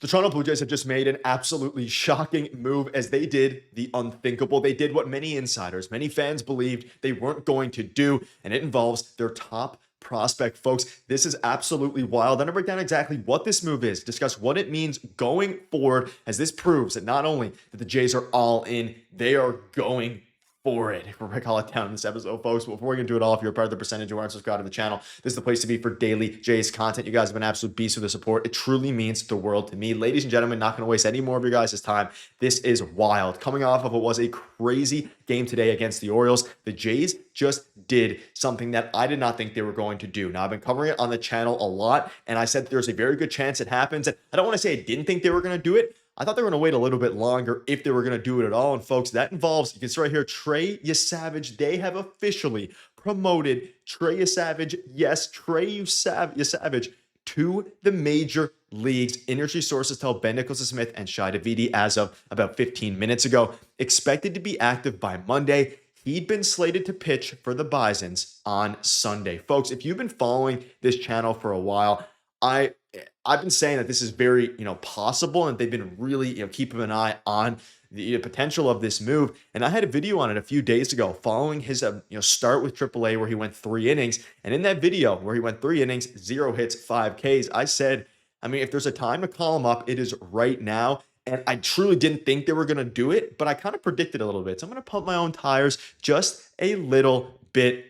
The Toronto Blue Jays have just made an absolutely shocking move as they did the unthinkable. They did what many insiders, many fans believed they weren't going to do, and it involves their top prospect, folks. This is absolutely wild. I'm going to break down exactly what this move is, discuss what it means going forward, as this proves that not only that the Jays are all in, they are going for it. We're going to call it down in this episode, folks. But before we can do it all, if you're a part of the percentage and aren't subscribed to the channel, this is the place to be for daily Jays content. You guys have been absolute beasts with the support. It truly means the world to me. Ladies and gentlemen, not going to waste any more of your guys' time. This is wild. Coming off of what was a crazy game today against the Orioles, the Jays just did something that I did not think they were going to do. Now, I've been covering it on the channel a lot, and I said there's a very good chance it happens. And I don't want to say I didn't think they were going to do it. I thought they were going to wait a little bit longer if they were going to do it at all. And folks, that involves, you can see right here, Trey Yesavage. They have officially promoted Trey Yesavage. Yes, Trey Yesavage to the major leagues. Industry sources tell Ben Nicholson-Smith and Shai Davidi as of about 15 minutes ago. Expected to be active by Monday. He'd been slated to pitch for the Bisons on Sunday. Folks, if you've been following this channel for a while, I've been saying that this is very, possible, and they've been really, keeping an eye on the potential of this move. And I had a video on it a few days ago following his, start with AAA where he went 3 innings. And in that video where he went 3 innings, 0 hits, 5 Ks, I said, if there's a time to call him up, it is right now. And I truly didn't think they were going to do it, but I kind of predicted a little bit. So I'm going to pump my own tires just a little bit.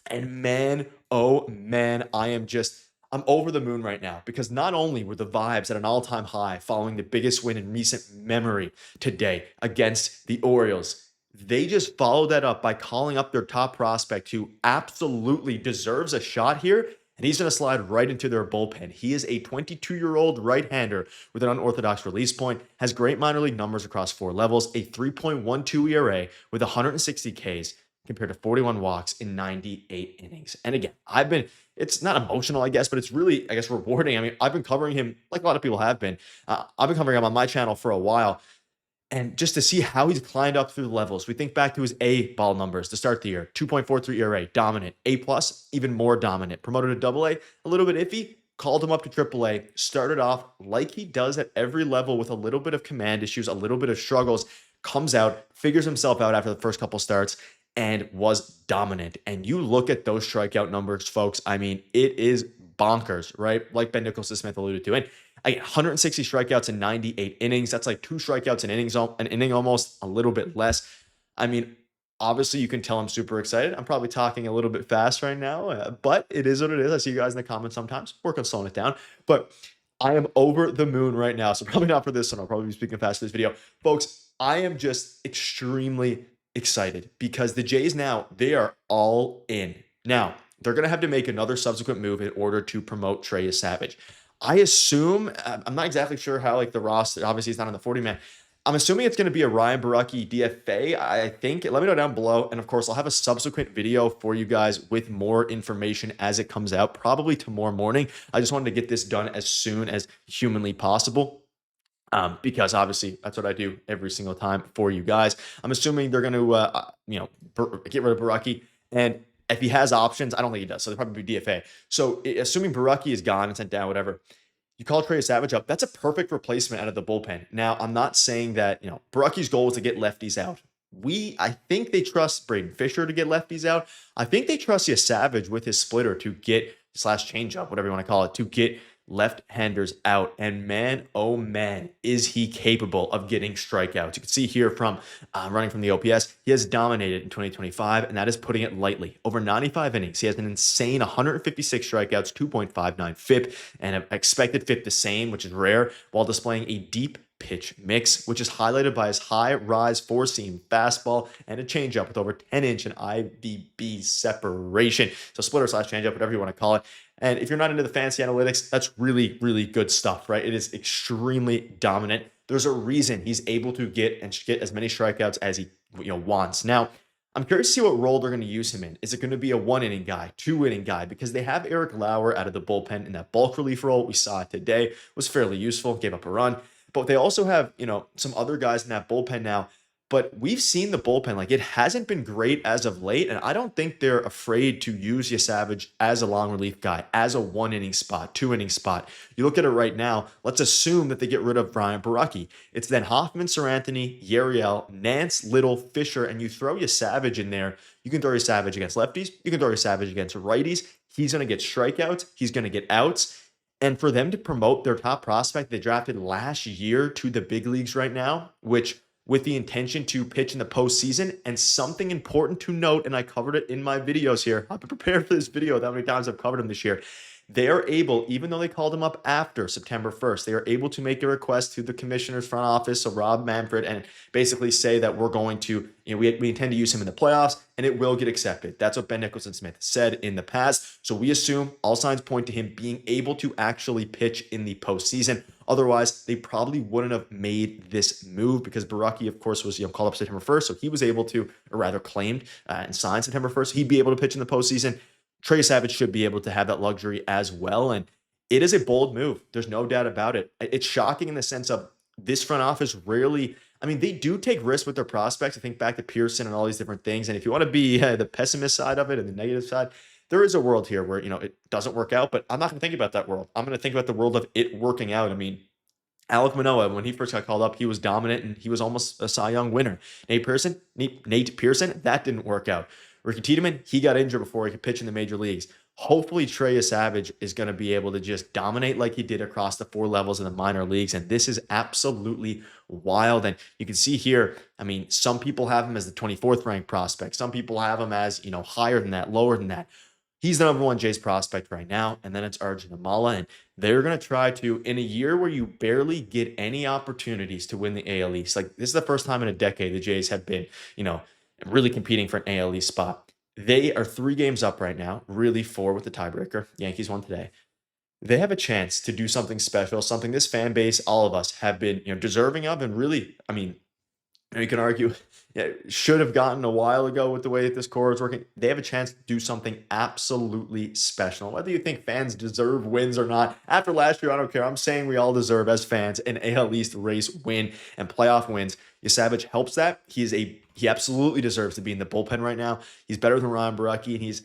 And man, oh man, I'm over the moon right now, because not only were the vibes at an all-time high following the biggest win in recent memory today against the Orioles, they just followed that up by calling up their top prospect who absolutely deserves a shot here, and he's going to slide right into their bullpen. He is a 22-year-old right-hander with an unorthodox release point, has great minor league numbers across 4 levels, a 3.12 ERA with 160 Ks compared to 41 walks in 98 innings. And again, it's not emotional, I guess, but it's really, rewarding. I've been covering him like a lot of people have been. I've been covering him on my channel for a while. And just to see how he's climbed up through the levels, we think back to his A ball numbers to start the year, 2.43 ERA, dominant. A+, even more dominant. Promoted to AA, a little bit iffy, called him up to AAA, started off like he does at every level with a little bit of command issues, a little bit of struggles, comes out, figures himself out after the first couple starts, and was dominant. And you look at those strikeout numbers, folks, it is bonkers, right? Like Ben Nicholson-Smith alluded to. And 160 strikeouts in 98 innings. That's like 2 strikeouts an inning almost, a little bit less. Obviously you can tell I'm super excited. I'm probably talking a little bit fast right now, but it is what it is. I see you guys in the comments sometimes. Work on slowing it down. But I am over the moon right now. So probably not for this one. I'll probably be speaking fast for this video. Folks, I am just extremely excited because the Jays now, they are all in. Now, they're going to have to make another subsequent move in order to promote Trey Yesavage. I assume, I'm not exactly sure how the roster, obviously he's not on the 40-man. I'm assuming it's going to be a Ryan Borucki DFA, I think. Let me know down below. And of course, I'll have a subsequent video for you guys with more information as it comes out, probably tomorrow morning. I just wanted to get this done as soon as humanly possible. Because obviously that's what I do every single time for you guys. I'm assuming they're going to, get rid of Borucki. And if he has options, I don't think he does. So they'll probably be DFA. So assuming Borucki is gone and sent down, whatever, you call Trey Yesavage up. That's a perfect replacement out of the bullpen. Now, I'm not saying that, Borucki's goal is to get lefties out. I think they trust Braden Fisher to get lefties out. I think they trust Yesavage with his splitter to get / changeup, whatever you want to call it, to get left-handers out. And man, oh man, is he capable of getting strikeouts. You can see here from running from the OPS, he has dominated in 2025, and that is putting it lightly. Over 95 innings, he has an insane 156 strikeouts, 2.59 FIP, and an expected FIP the same, which is rare, while displaying a deep pitch mix, which is highlighted by his high rise 4-seam fastball and a changeup with over 10-inch and IVB separation. So splitter / changeup, whatever you want to call it. And if you're not into the fancy analytics, that's really, really good stuff, right? It is extremely dominant. There's a reason he's able to get as many strikeouts as he wants. Now, I'm curious to see what role they're going to use him in. Is it going to be a 1-inning guy, 2-inning guy? Because they have Eric Lauer out of the bullpen in that bulk relief role. We saw it today. Was fairly useful, gave up a run. But they also have, some other guys in that bullpen now. But we've seen the bullpen, like it hasn't been great as of late. And I don't think they're afraid to use Yesavage as a long relief guy, as a 1 inning spot, 2 inning spot. You look at it right now, let's assume that they get rid of Brian Baraki. It's then Hoffman, Anthony, Yariel, Nance, Little, Fisher, and you throw Yesavage in there. You can throw Yesavage against lefties. You can throw Yesavage against righties. He's going to get strikeouts. He's going to get outs. And for them to promote their top prospect they drafted last year to the big leagues right now, which with the intention to pitch in the postseason. And something important to note, and I covered it in my videos here. I've been prepared for this video that many times I've covered him this year. They are able, even though they called him up after September 1st, they are able to make a request to the commissioner's front office, so Rob Manfred, and basically say that we're going to, we intend to use him in the playoffs, and it will get accepted. That's what Ben Nicholson-Smith said in the past. So we assume all signs point to him being able to actually pitch in the postseason. Otherwise, they probably wouldn't have made this move because Baraki, of course, was called up September 1st, so he was able to, or rather claimed and signed September 1st. He'd be able to pitch in the postseason. Trey Yesavage should be able to have that luxury as well. And it is a bold move. There's no doubt about it. It's shocking in the sense of this front office rarely, they do take risks with their prospects. I think back to Pearson and all these different things. And if you want to be the pessimist side of it and the negative side, there is a world here where, it doesn't work out, but I'm not going to think about that world. I'm going to think about the world of it working out. Alek Manoah, when he first got called up, he was dominant and he was almost a Cy Young winner. Nate Pearson, that didn't work out. Ricky Tiedemann, he got injured before he could pitch in the major leagues. Hopefully, Trey Yesavage is going to be able to just dominate like he did across the 4 levels in the minor leagues. And this is absolutely wild. And you can see here, some people have him as the 24th ranked prospect. Some people have him as, higher than that, lower than that. He's the number 1 Jays prospect right now. And then it's Arjun Amala. And they're going to try to, in a year where you barely get any opportunities to win the AL East, like this is the first time in a decade the Jays have been, really competing for an AL East spot. They are 3 games up right now, really 4 with the tiebreaker. Yankees won today. They have a chance to do something special, something this fan base, all of us have been, deserving of. And really, you can argue, should have gotten a while ago with the way that this core is working. They have a chance to do something absolutely special. Whether you think fans deserve wins or not, after last year, I don't care. I'm saying we all deserve as fans an AL East race win and playoff wins. Yesavage helps that. He absolutely deserves to be in the bullpen right now. He's better than Ryan Baraki, and he's,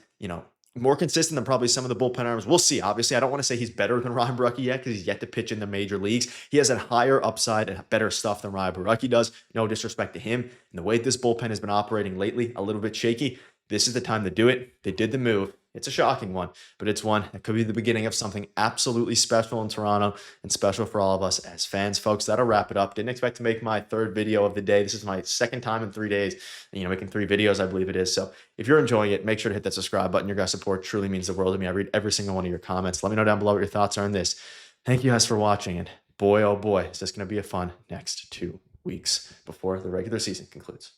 more consistent than probably some of the bullpen arms. We'll see. Obviously, I don't want to say he's better than Ryan Baraki yet because he's yet to pitch in the major leagues. He has a higher upside and better stuff than Ryan Baraki does. No disrespect to him. And the way this bullpen has been operating lately, a little bit shaky. This is the time to do it. They did the move. It's a shocking one, but it's one that could be the beginning of something absolutely special in Toronto and special for all of us as fans, folks. That'll wrap it up. Didn't expect to make my 3rd video of the day. This is my 2nd time in 3 days, making 3 videos, I believe it is. So if you're enjoying it, make sure to hit that subscribe button. Your guys' support truly means the world to me. I read every single one of your comments. Let me know down below what your thoughts are on this. Thank you guys for watching. And boy, oh boy, is this going to be a fun next 2 weeks before the regular season concludes.